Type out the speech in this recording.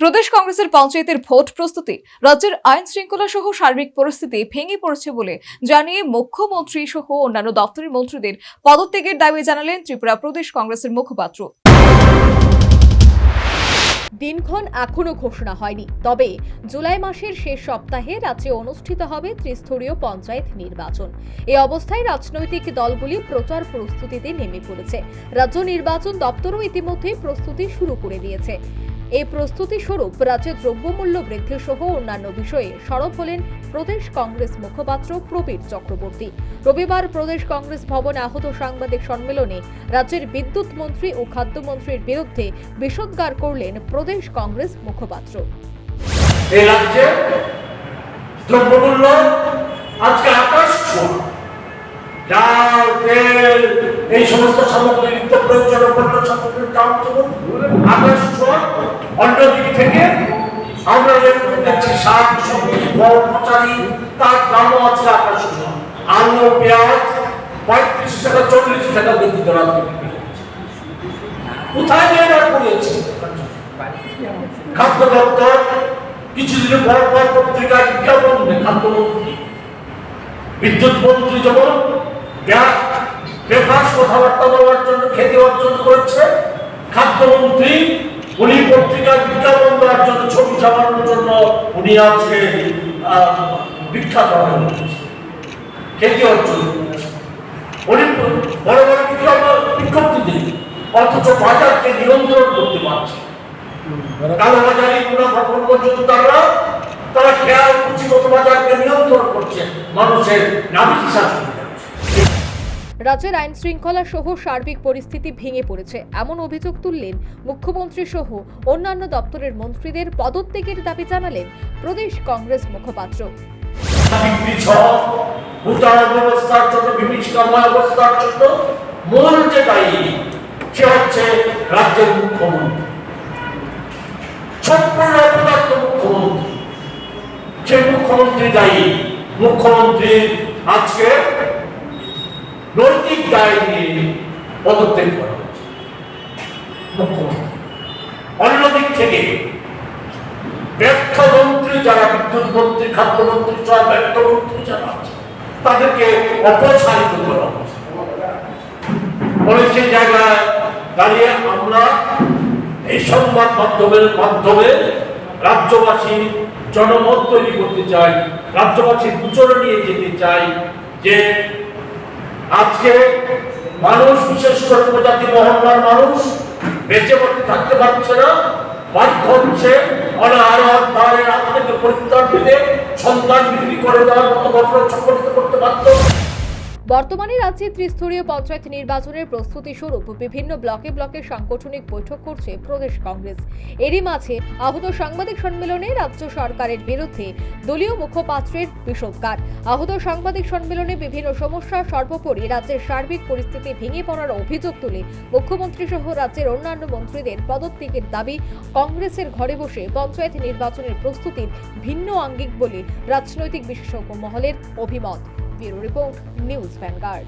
প্রদেশ কংগ্রেসের পঞ্চায়েতের ভোট প্রস্তুতি, রাজ্যের আইন শৃঙ্খলা সহ সার্বিক পরিস্থিতি ভেঙে পড়েছে বলে জানিয়ে মুখ্যমন্ত্রী সহ অন্যান্য দপ্তরের মন্ত্রীদের পদত্যাগের দাবি জানালেন ত্রিপুরা প্রদেশ কংগ্রেসের মুখপাত্র। দিনক্ষণ এখনো ঘোষণা হয়নি, তবে জুলাই মাসের শেষ সপ্তাহে রাজ্যে অনুষ্ঠিত হবে ত্রিস্তরীয় পঞ্চায়েত নির্বাচন। এই অবস্থায় রাজনৈতিক দলগুলি প্রচার প্রস্তুতিতে নেমে পড়েছে। রাজ্য নির্বাচন দপ্তরও ইতিমধ্যে প্রস্তুতি শুরু করে দিয়েছে। এই প্রস্তুতি স্বরূপ রাজ্যে দ্রব্যমূল্য বৃদ্ধি সহ অন্যান্য বিষয়ে সরব হলেন প্রদেশ কংগ্রেস মুখপাত্র প্রবীর চক্রবর্তী। রবিবার প্রদেশ কংগ্রেস ভবনে আহত সাংবাদিক সম্মেলনে রাজ্যের বিদ্যুৎ মন্ত্রী ও খাদ্যমন্ত্রীর বিরুদ্ধে বিষোদ্গার করলেন প্রদেশ কংগ্রেস মুখপাত্র। এই রাজ্যে দ্রব্যমূল্য আজকে আকাশ ছোঁয়া। ডাল, তেল, এই সমস্ত সামগ্রীর নিত্য প্রয়োজনীয় পণ্য সামগ্রীর দাম যেমন আকাশ ছোঁয়া, অন্যদিক থেকে আমরা দেখছি শাক সবজি ফল মশারি তার দামও আছে আকাশ ছোঁয়া। আলু পেঁয়াজ 35 টাকা 40 টাকা কেজি দর কোথায় নিয়ে পড়েছে। খাদ্য দপ্তর কিছুদিন পর পর পত্রিকায় বিজ্ঞাপন দেয়। খাদ্যমন্ত্রী বিদ্যুৎ মন্ত্রী যেমন বেফাস কথাবার্তা বলার জন্য খ্যাতি অর্জন করেছে, খাদ্যমন্ত্রী উনি পত্রিকায় বিজ্ঞাপন দেওয়ার জন্য ছবি ছাপানোর জন্য উনি আজকে বিখ্যাত খ্যাতি অর্জন করেছে। উনি বড় বড় বিজ্ঞপ্তি দিন, অথচ বাজারকে নিয়ন্ত্রণ করতে পারছে। কালোবাজারি মুনাফাখোর মজুমদাররা তারা খেয়াল পুঁজিগত বাজারকে নিয়ন্ত্রণ করছে, মানুষের নামী হিসাবে। রাজ্যের আইন শৃঙ্খলা সহ সার্বিক পরিস্থিতি ভেঙে পড়েছে এমন অভিযোগ তুললেন মুখ্যমন্ত্রী সহ অন্যান্য দপ্তরের মন্ত্রীদের পদত্যাগের দাবি জানালেন প্রদেশ কংগ্রেস মুখপাত্র। ব্যবস্থার জন্য বিভীষিকাময় অবস্থার জন্য মূল যে দায়ী সে হচ্ছে রাজ্যের মুখ্যমন্ত্রী, সম্পূর্ণ অপদার্থ মুখ্যমন্ত্রী। সে মুখ্যমন্ত্রী দায়ী। মুখ্যমন্ত্রী আজকে নৈতিক দায় নিয়ে পদত্যাগ করা হচ্ছে মুখ্যমন্ত্রী। অন্যদিক থেকে ব্যর্থ মন্ত্রী যারা, বিদ্যুৎ মন্ত্রী খাদ্যমন্ত্রী সহ ব্যর্থ মন্ত্রী যারা আছে তাদেরকে অপসারিত করা হচ্ছে। সেই জায়গায় দাঁড়িয়ে আমরা এই সংবাদ মাধ্যমে রাজ্যবাসী জনমত তৈরি করতে চাই, রাজ্যবাসীর গুচরে নিয়ে যেতে চাই যে আজকে মানুষ, বিশেষ করে উপজাতি মহল্লার মানুষ বেঁচে থাকতে পারছে না, বাধ্য হচ্ছে অনাহার দাঁড়ের হাত থেকে পরিত্রাণ পেতে সন্তান বিক্রি করে দেওয়ার মতো ঘটনা সংঘটিত করতে বাধ্য। বর্তমানে রাজ্যে ত্রিস্তরীয় পঞ্চায়েত নির্বাচনের প্রস্তুতি স্বরূপ বিভিন্ন ব্লকে ব্লকে সাংগঠনিক বৈঠক করছে প্রদেশ কংগ্রেস। এরই মাঝে আহত সাংবাদিক সম্মেলনে রাজ্য সরকারের বিরুদ্ধে দলীয় মুখপাত্রের বিষোদ্গার। আহত সাংবাদিক সম্মেলনে বিভিন্ন সমস্যা, সর্বোপরি রাজ্যের সার্বিক পরিস্থিতি ভেঙে পড়ার অভিযোগ তুলে মুখ্যমন্ত্রী সহ রাজ্যের অন্যান্য মন্ত্রীদের পদত্যাগের দাবি। কংগ্রেসের ঘরে বসে পঞ্চায়েত নির্বাচনের প্রস্তুতির ভিন্ন আঙ্গিক বলে রাজনৈতিক বিশেষজ্ঞ মহলের অভিমত। Bureau report, news vanguard.